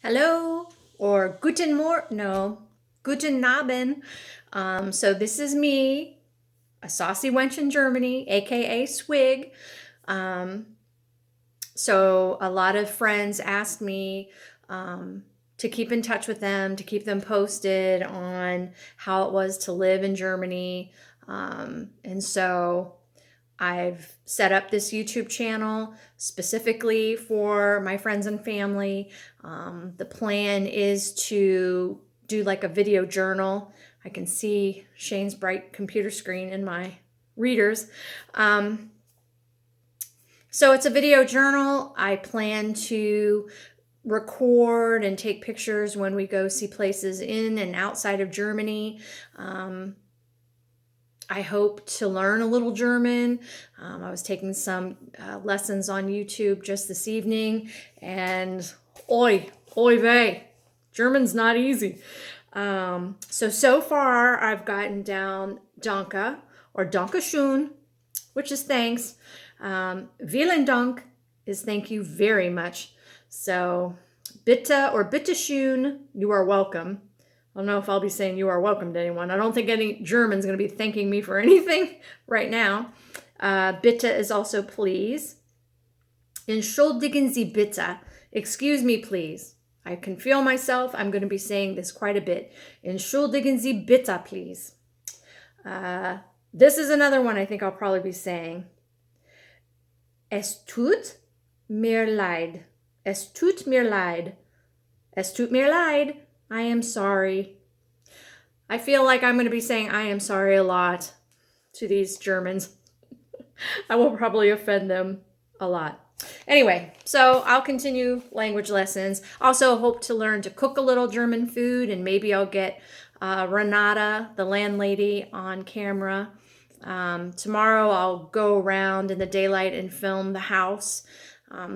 Hello or Guten Abend. So this is me, a saucy wench in Germany, aka Swig. Um, so a lot of friends asked me to keep in touch with them, to keep them posted on how it was to live in Germany. And so I've set up this YouTube channel specifically for my friends and family. The plan is to do like a video journal. I can see Shane's bright computer screen in my readers. So it's a video journal. I plan to record and take pictures when we go see places in and outside of Germany. I hope to learn a little German. I was taking some lessons on YouTube just this evening, and oi vey, German's not easy. So far I've gotten down Danke or Dankeschön, which is thanks. Vielen Dank is thank you very much. So bitte or bitteschön, you are welcome. I don't know if I'll be saying you are welcome to anyone. I don't think any German's going to be thanking me for anything right now. Bitte is also please. Entschuldigen Sie bitte. Excuse me, please. I can feel myself. I'm going to be saying this quite a bit. Entschuldigen Sie bitte, please. This is another one I think I'll probably be saying. Es tut mir leid. Es tut mir leid. Es tut mir leid. I am sorry. I feel like I'm going to be saying I am sorry a lot to these Germans. I will probably offend them a lot. Anyway, so I'll continue language lessons. Also hope to learn to cook a little German food, and maybe I'll get Renata, the landlady, on camera. Tomorrow I'll go around in the daylight and film the house.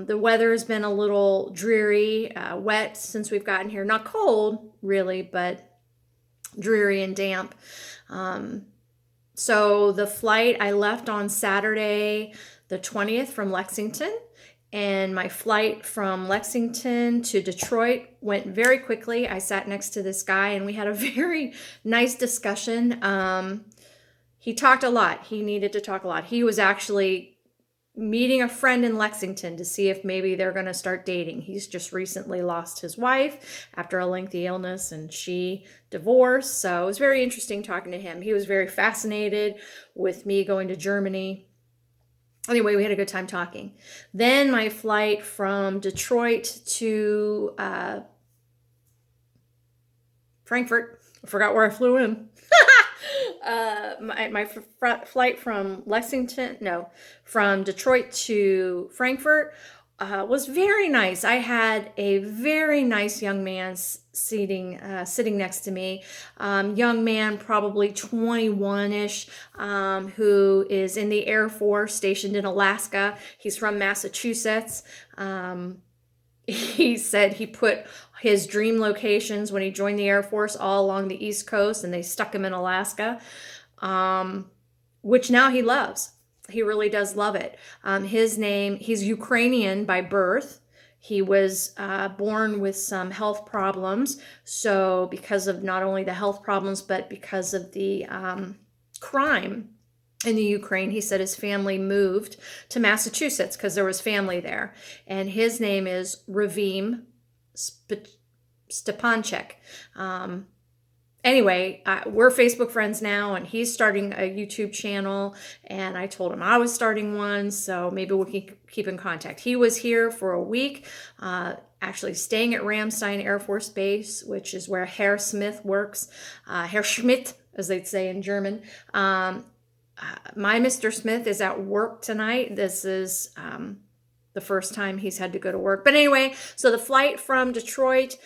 The weather has been a little dreary, wet since we've gotten here. Not cold, really, but dreary and damp. So the flight, I left on Saturday, the 20th from Lexington. And my flight from Lexington to Detroit went very quickly. I sat next to this guy and we had a very nice discussion. He talked a lot. He needed to talk a lot. He was actually meeting a friend in Lexington to see if maybe they're going to start dating. He's just recently lost his wife after a lengthy illness, and she divorced. So it was very interesting talking to him. He was very fascinated with me going to Germany. Anyway, we had a good time talking. Then my flight from Detroit to Frankfurt. I forgot where I flew in. My flight from from Detroit to Frankfurt was very nice. I had a very nice young man sitting next to me. Young man, probably 21-ish, who is in the Air Force stationed in Alaska. He's from Massachusetts. He said he put his dream locations when he joined the Air Force all along the East Coast, and they stuck him in Alaska, which now he loves. He really does love it. He's Ukrainian by birth. He was born with some health problems. So because of not only the health problems, but because of the crime in the Ukraine, he said his family moved to Massachusetts because there was family there. And his name is Ravim Stepanchek. Anyway, we're Facebook friends now, and he's starting a YouTube channel, and I told him I was starting one, so maybe we can keep in contact. He was here for a week, actually staying at Ramstein Air Force Base, which is where Herr Smith works, Herr Schmidt, as they'd say in German. My Mr. Smith is at work tonight. This is the first time he's had to go to work. But anyway, so the flight from Detroit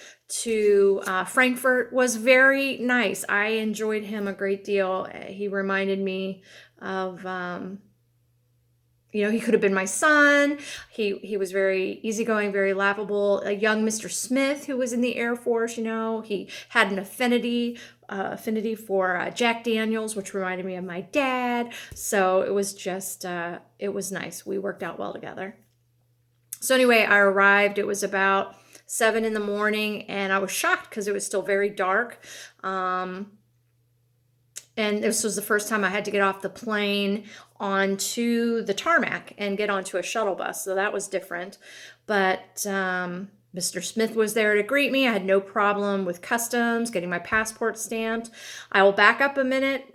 to Frankfurt was very nice. I enjoyed him a great deal. He reminded me of, he could have been my son. He was very easygoing, very laughable. A young Mr. Smith who was in the Air Force, he had an affinity for Jack Daniels, which reminded me of my dad. So it was just, it was nice. We worked out well together. So anyway, I arrived. It was about 7 in the morning, and I was shocked because it was still very dark. And this was the first time I had to get off the plane onto the tarmac and get onto a shuttle bus. So that was different. But Mr. Smith was there to greet me. I had no problem with customs, getting my passport stamped. I will back up a minute,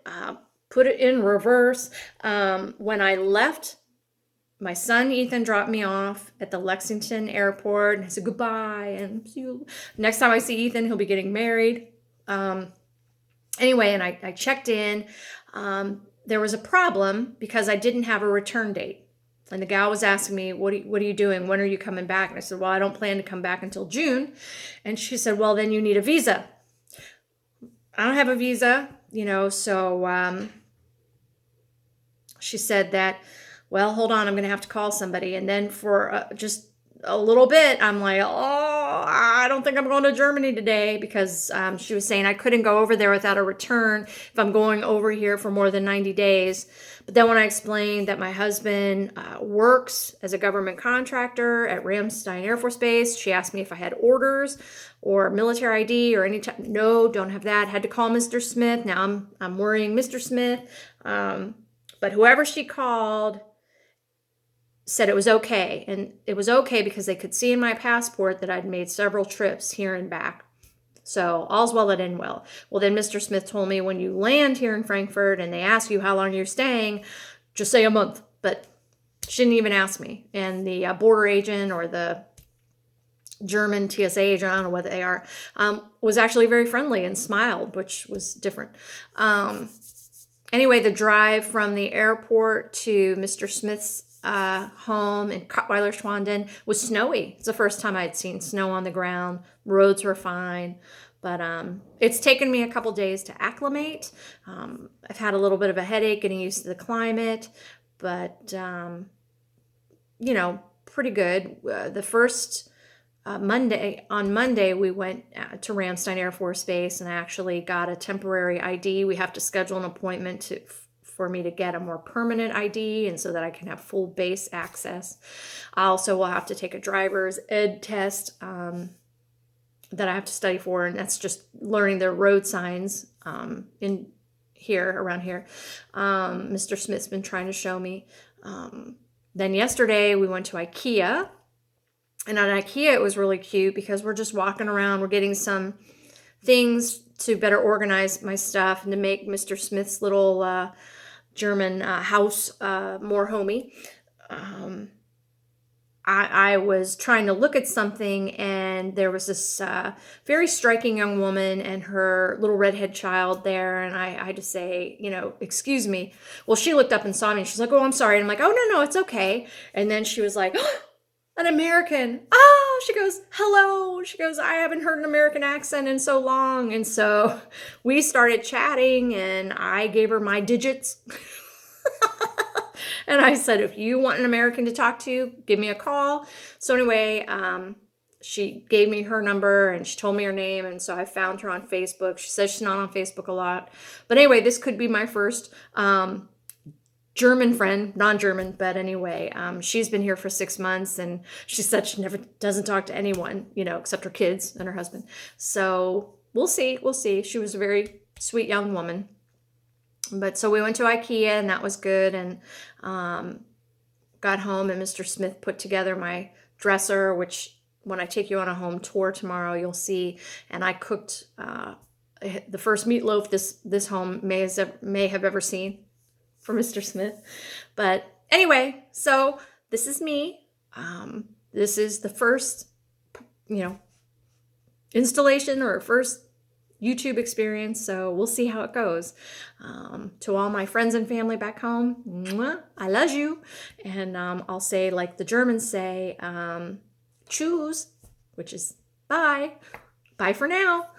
put it in reverse. When I left, my son Ethan dropped me off at the Lexington airport, and I said goodbye, and see you. Next time I see Ethan, he'll be getting married. Anyway, and I checked in. There was a problem because I didn't have a return date. And the gal was asking me, what are you doing? When are you coming back? And I said, well, I don't plan to come back until June. And she said, well, then you need a visa. I don't have a visa, so she said that, well, hold on, I'm going to have to call somebody. And then for just a little bit, I'm like, oh, I don't think I'm going to Germany today, because she was saying I couldn't go over there without a return if I'm going over here for more than 90 days. But then when I explained that my husband works as a government contractor at Ramstein Air Force Base, she asked me if I had orders or military ID or any type. No, don't have that. Had to call Mr. Smith. Now I'm worrying Mr. Smith. But whoever she called said it was okay. And it was okay because they could see in my passport that I'd made several trips here and back. So all's well that ends well. Well, then Mr. Smith told me when you land here in Frankfurt and they ask you how long you're staying, just say a month. But she didn't even ask me. And the border agent or the German TSA agent, I don't know what they are, was actually very friendly and smiled, which was different. Anyway, the drive from the airport to Mr. Smith's home in Kottweiler Schwanden was snowy. It's the first time I'd seen snow on the ground. Roads were fine, but it's taken me a couple days to acclimate. I've had a little bit of a headache getting used to the climate, but pretty good. The first on Monday we went to Ramstein Air Force Base, and I actually got a temporary ID. We have to schedule an appointment for me to get a more permanent ID, and so that I can have full base access. I also will have to take a driver's ed test that I have to study for, and that's just learning the road signs around here. Mr. Smith's been trying to show me. Then yesterday we went to IKEA, and at IKEA it was really cute because we're just walking around. We're getting some things to better organize my stuff and to make Mr. Smith's little German house more homey. I was trying to look at something, and there was this very striking young woman and her little redhead child there, and I had to say, excuse me. Well, she looked up and saw me, and she's like, oh, I'm sorry. And I'm like, oh, no, it's okay. And then she was like, oh, an American. Oh, she goes, hello. She goes, I haven't heard an American accent in so long. And so we started chatting, and I gave her my digits. And I said, if you want an American to talk to, give me a call. So anyway, she gave me her number and she told me her name. And so I found her on Facebook. She says she's not on Facebook a lot. But anyway, this could be my first German friend, non-German, but anyway, she's been here for 6 months, and she said she never doesn't talk to anyone, except her kids and her husband. So we'll see. She was a very sweet young woman. But so we went to IKEA, and that was good, and got home, and Mr. Smith put together my dresser, which when I take you on a home tour tomorrow, you'll see. And I cooked the first meatloaf this home may have ever seen for Mr. Smith. But anyway, so this is me. This is the first, installation or first YouTube experience, so we'll see how it goes. To all my friends and family back home, mwah, I love you. And I'll say, like the Germans say, tschüss, which is bye. Bye for now.